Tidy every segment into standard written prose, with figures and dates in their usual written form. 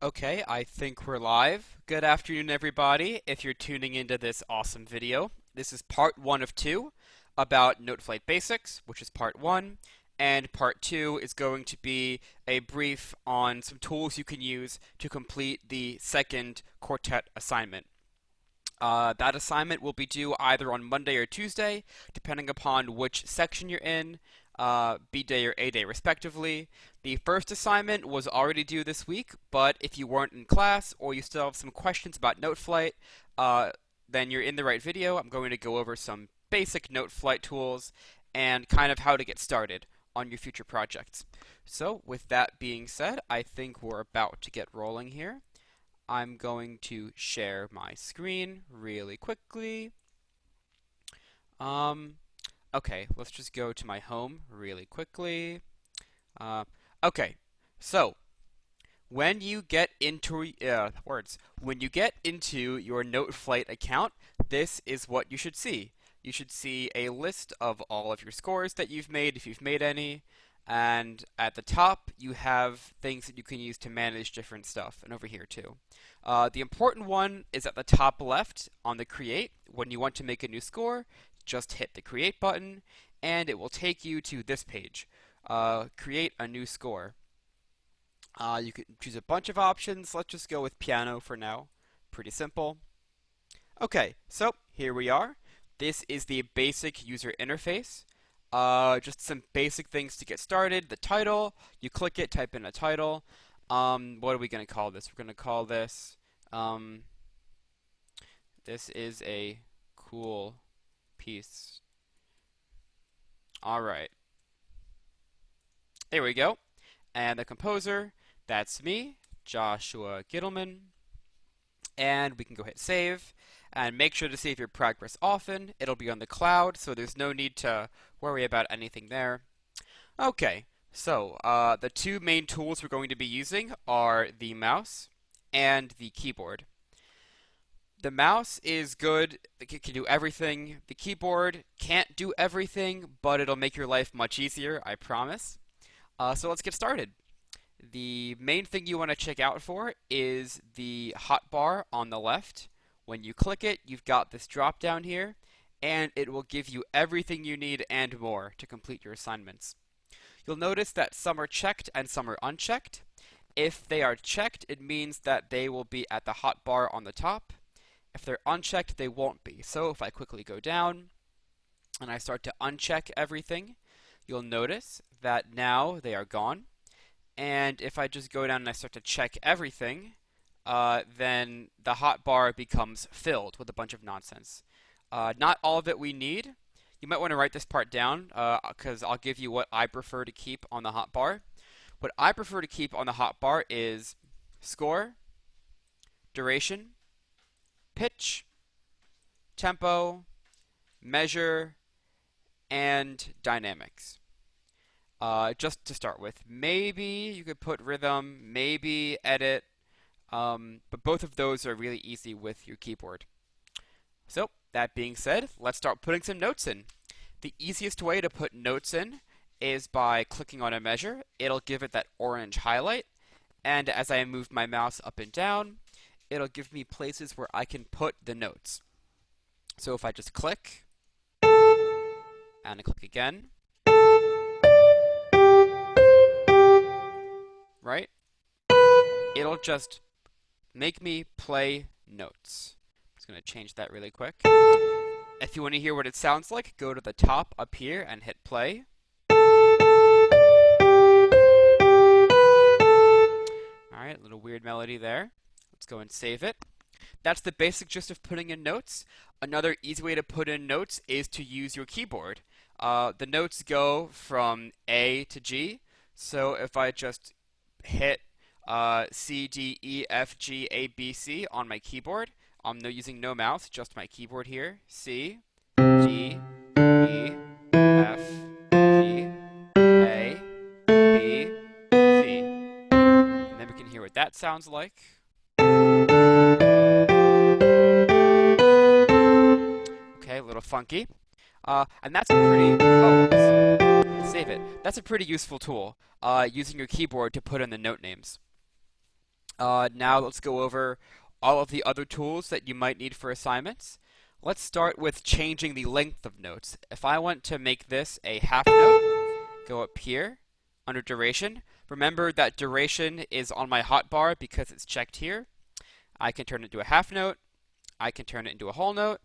Okay, I think we're live. Good afternoon, everybody. If you're tuning into this awesome video, this is part one of two about Noteflight Basics, which is part one, and part two is going to be a brief on some tools you can use to complete the second quartet assignment. That assignment will be due either on Monday or Tuesday, depending upon which section you're in, B day or A day, respectively. The first assignment was already due this week, but if you weren't in class or you still have some questions about Noteflight, then you're in the right video. I'm going to go over some basic Noteflight tools and kind of how to get started on your future projects. So, with that being said, I think we're about to get rolling here. I'm going to share my screen really quickly. Um, okay, let's just go to my home really quickly. Uh, okay, so when you get into when you get into your Noteflight account, this is what you should see. You should see a list of all of your scores that you've made, if you've made any, and at the top you have things that you can use to manage different stuff, and over here too. The important one is at the top left on the Create. When you want to make a new score, just hit the Create button, and it will take you to this page. Create a new score. You can choose a bunch of options. Let's just go with piano for now. Pretty simple. Okay, so here we are. This is the basic user interface. Just some basic things to get started. The title, you click it, type in a title. What are we going to call this? We're going to call this, this is a cool piece. All right. There we go. And the composer, that's me, Joshua Gittleman. And we can go hit save. And make sure to save your progress often. It'll be on the cloud, so there's no need to worry about anything there. Okay, so the two main tools we're going to be using are the mouse and the keyboard. The mouse is good, it can do everything. The keyboard can't do everything, but it'll make your life much easier, I promise. So let's get started. The main thing you want to check out for is the hotbar on the left. When you click it, you've got this drop down here, and it will give you everything you need and more to complete your assignments. You'll notice that some are checked and some are unchecked. If they are checked, it means that they will be at the hotbar on the top. If they're unchecked, they won't be. So if I quickly go down and I start to uncheck everything, you'll notice that now they are gone. And if I just go down and I start to check everything, then the hotbar becomes filled with a bunch of nonsense. Not all of it we need. You might want to write this part down because I'll give you what I prefer to keep on the hotbar. What I prefer to keep on the hotbar is score, duration, pitch, tempo, measure, and dynamics. Just to start with, maybe you could put rhythm, maybe edit, but both of those are really easy with your keyboard. So, that being said, let's start putting some notes in. The easiest way to put notes in is by clicking on a measure. It'll give it that orange highlight, and as I move my mouse up and down, it'll give me places where I can put the notes. So if I just click, and I click again, right? It'll just make me play notes. I'm just going to change that really quick. If you want to hear what it sounds like, go to the top up here and hit play. Alright, a little weird melody there. Let's go and save it. That's the basic gist of putting in notes. Another easy way to put in notes is to use your keyboard. The notes go from A to G, so if I just hit C, D, E, F, G, A, B, C on my keyboard, I'm using no mouse, just my keyboard here. C, D, E, F, G, A, B, C. And then we can hear what that sounds like. Okay, a little funky. And that's a pretty, save it. That's a pretty useful tool, using your keyboard to put in the note names. Now let's go over all of the other tools that you might need for assignments. Let's start with changing the length of notes. If I want to make this a half note, go up here under duration. Remember that duration is on my hotbar because it's checked here. I can turn it into a half note. I can turn it into a whole note.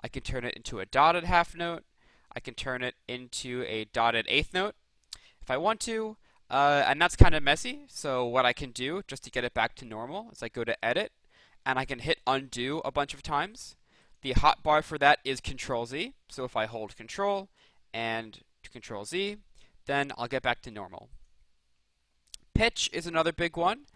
I can turn it into a dotted half note. I can turn it into a dotted eighth note if I want to. And that's kind of messy, so what I can do just to get it back to normal is I go to Edit, and I can hit Undo a bunch of times. The hotbar for that is Control Z, so if I hold Control and Control Z, then I'll get back to normal. Pitch is another big one.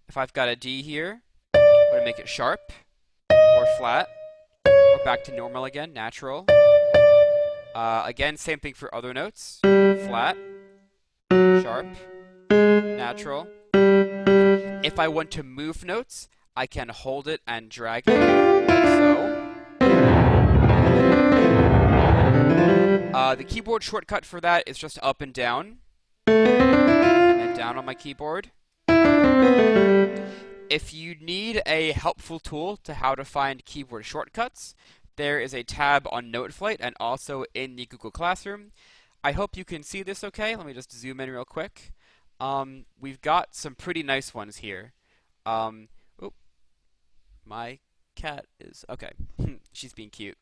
If I've got a D here, I'm going to make it sharp, or flat, or back to normal again, natural. Again, same thing for other notes. Flat, sharp, natural. If I want to move notes, I can hold it and drag it, like so. The keyboard shortcut for that is just up and down, and then down on my keyboard. If you need a helpful tool to how to find keyboard shortcuts, there is a tab on Noteflight and also in the Google Classroom. I hope you can see this okay. Let me just zoom in real quick. We've got some pretty nice ones here. My cat is okay. She's being cute.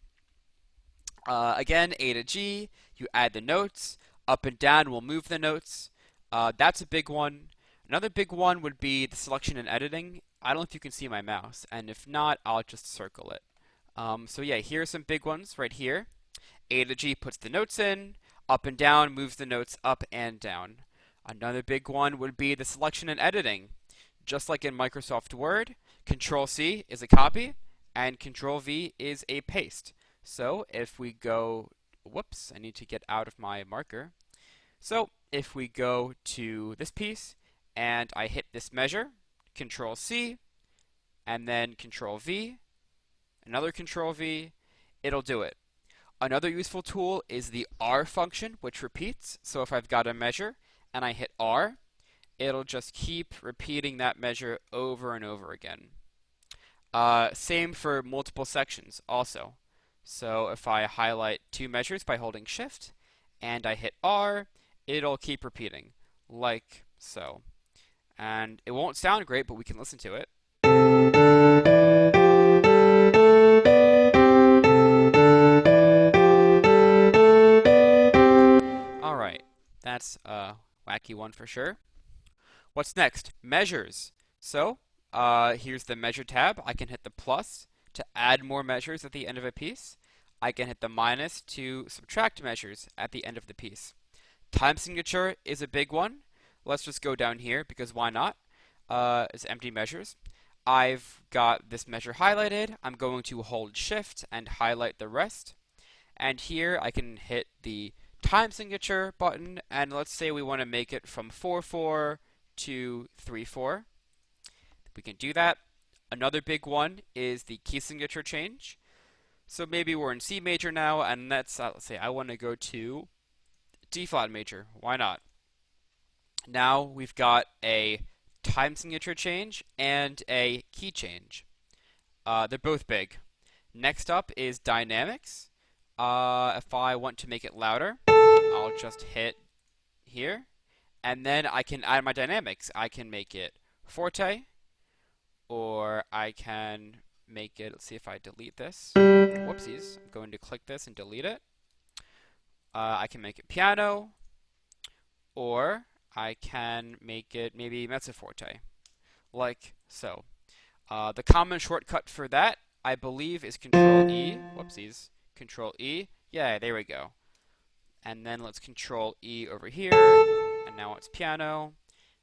Again, A to G, you add the notes. Up and down will move the notes. That's a big one. Another big one would be the selection and editing. I don't know if you can see my mouse, and if not, I'll just circle it. So yeah, here are some big ones right here. A to G puts the notes in. Up and down moves the notes up and down. Another big one would be the selection and editing. Just like in Microsoft Word, Control C is a copy, and Control V is a paste. So if we go, whoops, I need to get out of my marker. So if we go to this piece, and I hit this measure, Control C, and then Control V, another Control V, it'll do it. Another useful tool is the R function, which repeats. So if I've got a measure and I hit R, it'll just keep repeating that measure over and over again. Same for multiple sections also. So if I highlight two measures by holding Shift and I hit R, it'll keep repeating, like so. And it won't sound great, but we can listen to it. Alright, that's a wacky one for sure. What's next? Measures. So, here's the Measure tab. I can hit the plus to add more measures at the end of a piece. I can hit the minus to subtract measures at the end of the piece. Time signature is a big one. Let's just go down here because why not? It's empty measures. I've got this measure highlighted. I'm going to hold Shift and highlight the rest. And here I can hit the time signature button, and let's say we want to make it from 4/4 to 3/4. We can do that. Another big one is the key signature change. So maybe we're in C major now, and let's say I want to go to D flat major. Why not? Now we've got a time signature change and a key change. They're both big. Next up is dynamics. If I want to make it louder, I'll just hit here, and then I can add my dynamics. I can make it forte, or I can make it, let's see if I delete this. Whoopsies, I'm going to click this and delete it. I can make it piano, or I can make it maybe mezzo forte, like so. The common shortcut for that, I believe, is Control E. Whoopsies. Control E. Yeah, there we go. And then let's Control E over here. And now it's piano.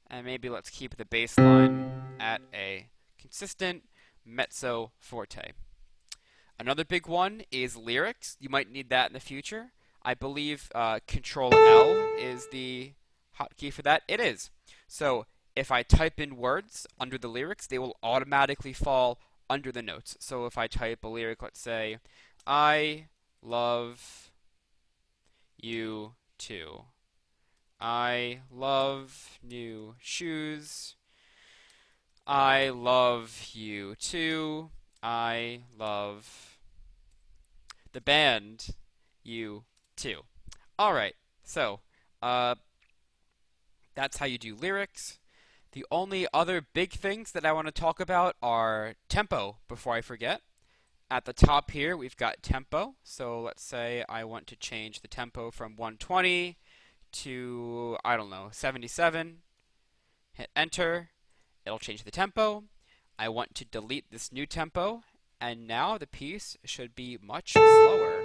And maybe let's keep the bass line at a consistent mezzo forte. Another big one is lyrics. You might need that in the future. I believe Control L is the hotkey for that. It is. So if I type in words under the lyrics, they will automatically fall under the notes. So if I type a lyric, let's say, I love you too. I love new shoes. I love you too. I love the band you too. All right. So, uh, that's how you do lyrics. The only other big things that I want to talk about are tempo before I forget. At the top here, we've got tempo. So let's say I want to change the tempo from 120 to, I don't know, 77. Hit enter. It'll change the tempo. I want to delete this new tempo, and now the piece should be much slower.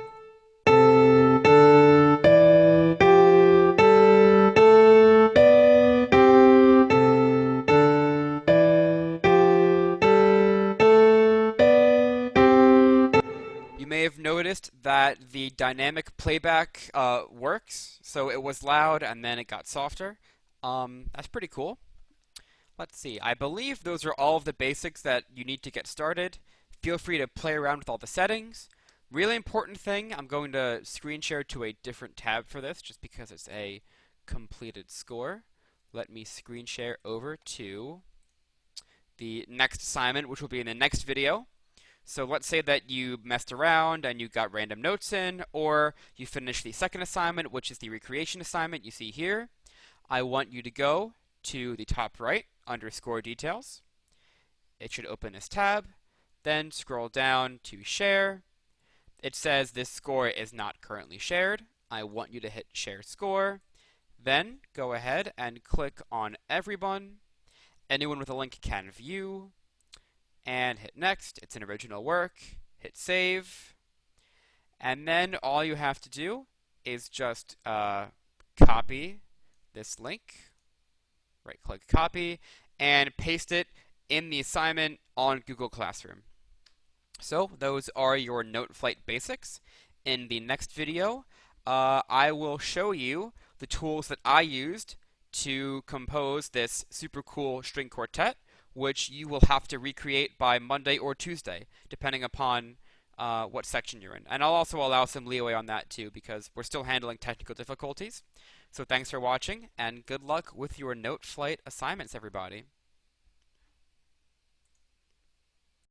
You may have noticed that the dynamic playback works, so it was loud and then it got softer. That's pretty cool. Let's see. I believe those are all of the basics that you need to get started. Feel free to play around with all the settings. Really important thing, I'm going to screen share to a different tab for this just because it's a completed score. Let me screen share over to the next assignment, which will be in the next video. So let's say that you messed around and you got random notes in, or you finished the second assignment, which is the recreation assignment you see here. I want you to go to the top right under score details. It should open this tab. Then scroll down to share. It says this score is not currently shared. I want you to hit share score. Then go ahead and click on everyone. Anyone with a link can view. And hit next. It's an original work. Hit save. And then all you have to do is just copy this link. Right click copy and paste it in the assignment on Google Classroom. So those are your Noteflight basics. In the next video, I will show you the tools that I used to compose this super cool string quartet, which you will have to recreate by Monday or Tuesday, depending upon what section you're in. And I'll also allow some leeway on that too, because we're still handling technical difficulties. So thanks for watching, and good luck with your Noteflight assignments, everybody.